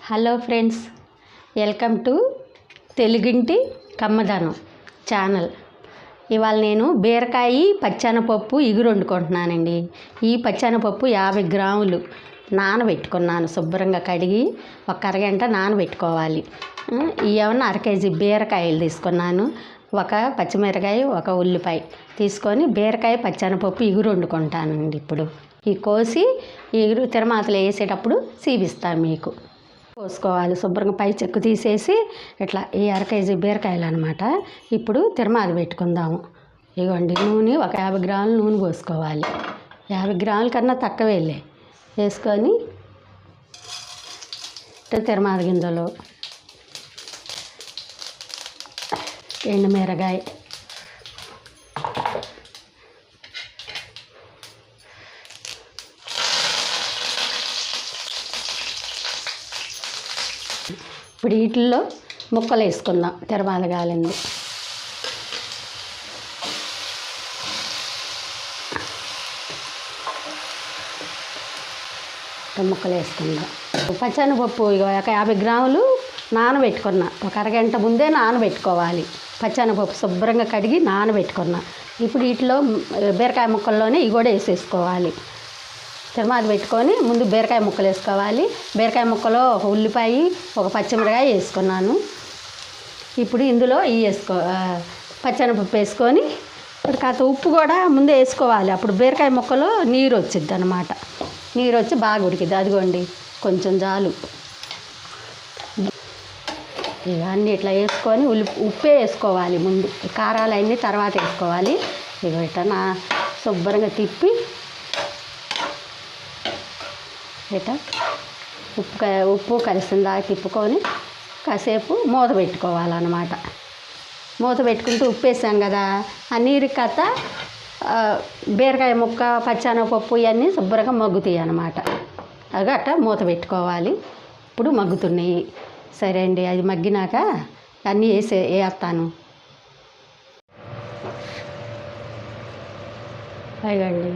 Hello friends, welcome to తెలుగింటి కమ్మదనం channel. ఇవాళ నేను బీరకాయ పచ్చెనపప్పు ఇగురు వండుకుంటున్నానండి. ఈ పచ్చెనపప్పు 50 గ్రాములు నానబెట్టుకున్నాను. శుభ్రంగా కడిగి ఒక అరగంట నానబెట్టుకోవాలి. ఏమన్నా అర కేజీ బీరకాయలు తీసుకున్నాను. ఒక పచ్చిమిరకాయ, ఒక ఉల్లిపాయ తీసుకొని బీరకాయ పచ్చెనపప్పు ఇగురు వండుకుంటానండి. ఇప్పుడు ఈ కోసి ఇగురు తిరమాతలు వేసేటప్పుడు చూపిస్తాను మీకు. కోసుకోవాలి. శుభ్రంగా పై చెక్కు తీసేసి ఇట్లా ఈ అర కేజీ బీరకాయలు అనమాట. ఇప్పుడు తిరమాది పెట్టుకుందాము. ఇవ్వండి, నూనె ఒక 50 గ్రాముల నూనె పోసుకోవాలి. 50 గ్రాముల కన్నా తక్కువేలే వేసుకొని తిరమాది గింజలు, ఎండుమిరగాయ, ఇప్పుడు వీటిల్లో ముక్కలు వేసుకుందాం. తిరమాల కాలింది. ముక్కలు వేసుకుందాం. పచ్చెనపప్పు ఒక 50 గ్రాములు నానబెట్టుకున్నా. ఒక అరగంట ముందే నానబెట్టుకోవాలి. పచ్చెనపప్పు శుభ్రంగా కడిగి నానబెట్టుకున్నా. ఇప్పుడు వీటిలో బీరకాయ ముక్కల్లోనే ఇవి కూడా వేసేసుకోవాలి. తిరమాది పెట్టుకొని ముందు బీరకాయ ముక్కలు వేసుకోవాలి. బీరకాయ ముక్కలో ఒక ఉల్లిపాయ, ఒక పచ్చిమిరకాయ వేసుకున్నాను. ఇప్పుడు ఇందులో పచ్చెనపప్పు వేసుకొని ఇప్పుడు కాస్త ఉప్పు కూడా ముందే వేసుకోవాలి. అప్పుడు బీరకాయ ముక్కలో నీరు వచ్చిద్ది అనమాట. నీరు వచ్చి బాగా ఉడికిద్ది. అదిగోండి, కొంచెం చాలు. ఇవన్నీ ఇట్లా వేసుకొని ఉప్పే వేసుకోవాలి ముందు. కారాలు అన్నీ తర్వాత వేసుకోవాలి. ఇక ఇట్లా శుభ్రంగా తిప్పి ఇట్లా ఉప్పు కలిసిందా తిప్పుకొని కాసేపు మూత పెట్టుకోవాలన్నమాట. మూత పెట్టుకుంటూ ఉప్పు వేసాం కదా, ఆ నీరు కథ బీరకాయ ముక్క, పచ్చెనపప్పు ఇవన్నీ శుభ్రంగా మగ్గుతాయి అన్నమాట. అది అట్లా మూత పెట్టుకోవాలి. ఇప్పుడు మగ్గుతున్నాయి. సరే అండి, అది మగ్గినాక అన్నీ వేస్తాను. అయ్యండి,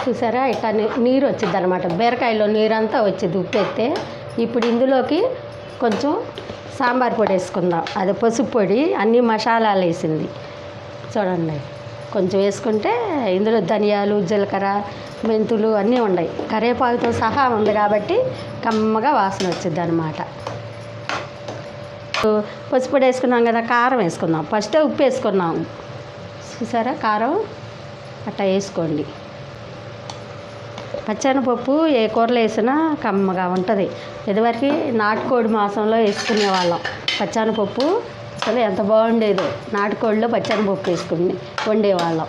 చూసారా ఇట్లా నీరు వచ్చింది అనమాట. బీరకాయలో నీరంతా వచ్చింది ఉప్పు వేస్తే. ఇప్పుడు ఇందులోకి కొంచెం సాంబార్ పొడి వేసుకుందాం. అది పసుపు పొడి, అన్ని మసాలాలు వేసింది చూడండి. కొంచెం వేసుకుంటే ఇందులో ధనియాలు, జీలకర్ర, మెంతులు అన్నీ ఉన్నాయి. కరివేపాకుతో సహా ఉంది కాబట్టి కమ్మగా వాసన వచ్చింది అనమాట. పసుపు పొడి వేసుకున్నాం కదా, కారం వేసుకుందాం. ఫస్టే ఉప్పు వేసుకున్నాం. చూసారా, కారం అట్లా వేసుకోండి. పచ్చెనపప్పు ఏ కూరలో వేసినా కమ్మగా ఉంటుంది. ఇదివరకు నాటుకోడి మాంసంలో వేసుకునేవాళ్ళం పచ్చెనపప్పు. అసలు ఎంత బాగుండేదో. నాటుకోడిలో పచ్చెనపప్పు వేసుకుని వండేవాళ్ళం.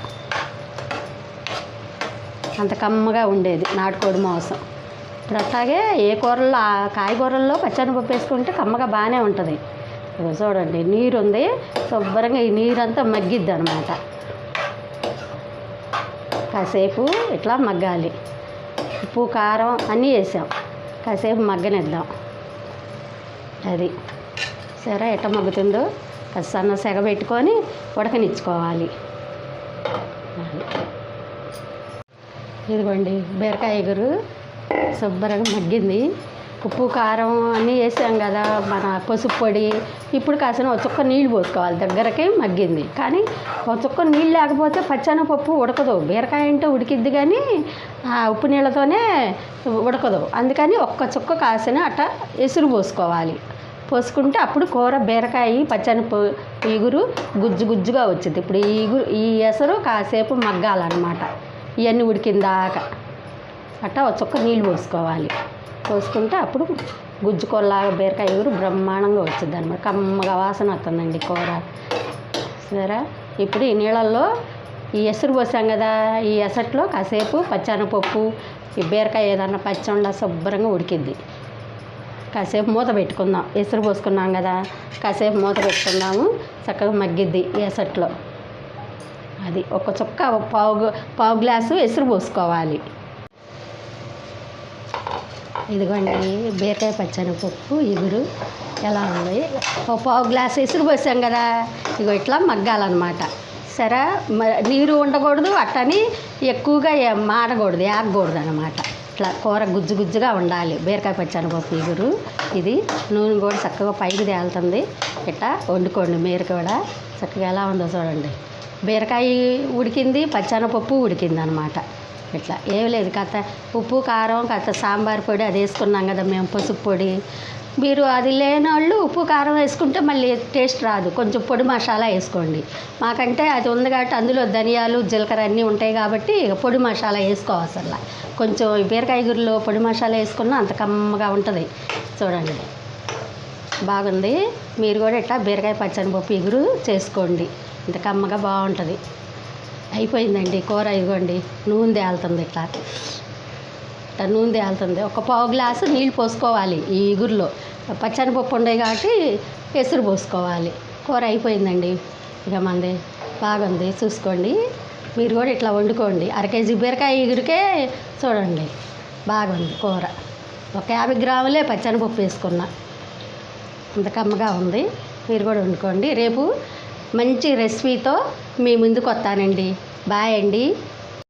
అంత కమ్మగా ఉండేది నాటుకోడి మాంసం. ఇప్పుడు అట్లాగే ఏ కూరల్లో, కాయగూరల్లో పచ్చెనపప్పు వేసుకుంటే కమ్మగా బాగానే ఉంటుంది. చూడండి, నీరు ఉంది. శుభ్రంగా ఈ నీరంతా మగ్గిద్ది అనమాట. కాసేపు ఇట్లా మగ్గాలి. ఉప్పు, కారం అన్నీ వేసాం. కాసేపు మగ్గనిద్దాం. అది సరే ఎట్ట మగ్గుతుందో సన్న సెగ పెట్టుకొని ఉడకనిచ్చుకోవాలి. ఇదిగోండి, బీరకాయ ఎగురు శుభ్రంగా మగ్గింది. ఉప్పు, కారం అన్నీ వేసాం కదా, మన పసుపు పొడి. ఇప్పుడు కాసిన ఒక చుక్క నీళ్ళు పోసుకోవాలి. దగ్గరకి మగ్గింది. కానీ ఒక చుక్క నీళ్ళు లేకపోతే పచ్చెనపప్పు ఉడకదు. బీరకాయ అంటే ఉడికిద్ది కానీ ఆ ఉప్పు నీళ్ళతోనే ఉడకదు. అందుకని ఒక్క చుక్క కాసిన అట్ట ఎసురు పోసుకోవాలి. పోసుకుంటే అప్పుడు కూర బీరకాయ పచ్చెనపప్పు ఇగురు గుజ్జు గుజ్జుగా వచ్చింది. ఇప్పుడు ఈ ఎసరు కాసేపు మగ్గాలన్నమాట. ఇవన్నీ ఉడికిందాకా అట్టా ఒక చుక్క నీళ్ళు పోసుకోవాలి. పోసుకుంటే అప్పుడు గుజ్జు కూరలాగా బీరకాయ ఎగురు బ్రహ్మాండంగా వచ్చింది అనమాట. కమ్మగా వాసన వస్తుందండి కూర. సరే, ఇప్పుడు ఈ నీళ్ళల్లో ఈ ఎసురు పోసాం కదా, ఈ ఎసట్లో కాసేపు పచ్చెనపప్పు, ఈ బీరకాయ ఏదన్నా పచ్చండా శుభ్రంగా ఉడికిద్ది. కాసేపు మూత పెట్టుకుందాం. ఎసురు పోసుకున్నాం కదా, కాసేపు మూత పెట్టుకుందాము. చక్కగా మగ్గిద్ది ఈ ఎసట్లో. అది ఒక చుక్క పావు గ్లాసు ఎసురు పోసుకోవాలి. ఇదిగోండి, బీరకాయ పచ్చెనపప్పు ఇగురు ఎలా ఉంది. ఒక పావు గ్లాస్ ఎసురు పోసాం కదా, ఇగో ఇట్లా మగ్గాలన్నమాట. సరే, నీరు ఉండకూడదు, అట్టని ఎక్కువగా మాడకూడదు, ఆగకూడదు అనమాట. ఇట్లా కూర గుజ్జు గుజ్జుగా ఉండాలి. బీరకాయ పచ్చెనపప్పు ఇగురు ఇది. నూనె కూడా చక్కగా పైకి తేలుతుంది. ఇట్లా వండుకోండి మీరు కూడా. చక్కగా ఎలా ఉందో చూడండి. బీరకాయ ఉడికింది, పచ్చెనపప్పు ఉడికింది అనమాట. ఇట్లా ఏం లేదు, కాస్త ఉప్పు కారం కాస్త సాంబార్ పొడి అది వేసుకున్నాం కదా మేము, పసుపు పొడి. మీరు అది లేని వాళ్ళు ఉప్పు కారం వేసుకుంటే మళ్ళీ టేస్ట్ రాదు, కొంచెం పొడి మసాలా వేసుకోండి. మాకంటే అది ఉంది కాబట్టి అందులో ధనియాలు జీలకర్ర అన్నీ ఉంటాయి కాబట్టి పొడి మసాలా వేసుకోవసరలా. కొంచెం బీరకాయ ఇగురులో పొడి మసాలా వేసుకున్నా అంత కమ్మగా ఉంటుంది. చూడండి బాగుంది. మీరు కూడా ఇట్లా బీరకాయ పచ్చనిపప్పు ఇగురు చేసుకోండి, ఇంత కమ్మగా బాగుంటుంది. అయిపోయిందండి కూర. ఇదిగోండి నూనె తేలుతుంది. ఇట్లా నూనె తేలుతుంది. ఒక పావు గ్లాసు నీళ్ళు పోసుకోవాలి ఈ ఇగురులో. పచ్చనిపప్పు ఉండే కాబట్టి ఎసురు పోసుకోవాలి. కూర అయిపోయిందండి. ఇక మంది బాగుంది, చూసుకోండి. మీరు కూడా ఇట్లా వండుకోండి. 1/2 కేజీ బీరకాయ ఇగురికే చూడండి బాగుంది కూర. ఒక 50 గ్రాములే పచ్చనిపప్పు వేసుకున్నా, అంత కమ్మగా ఉంది. మీరు కూడా వండుకోండి. రేపు మంచి రెసిపీతో మీ ముందుకు వస్తానండి. బాయ్ అండి.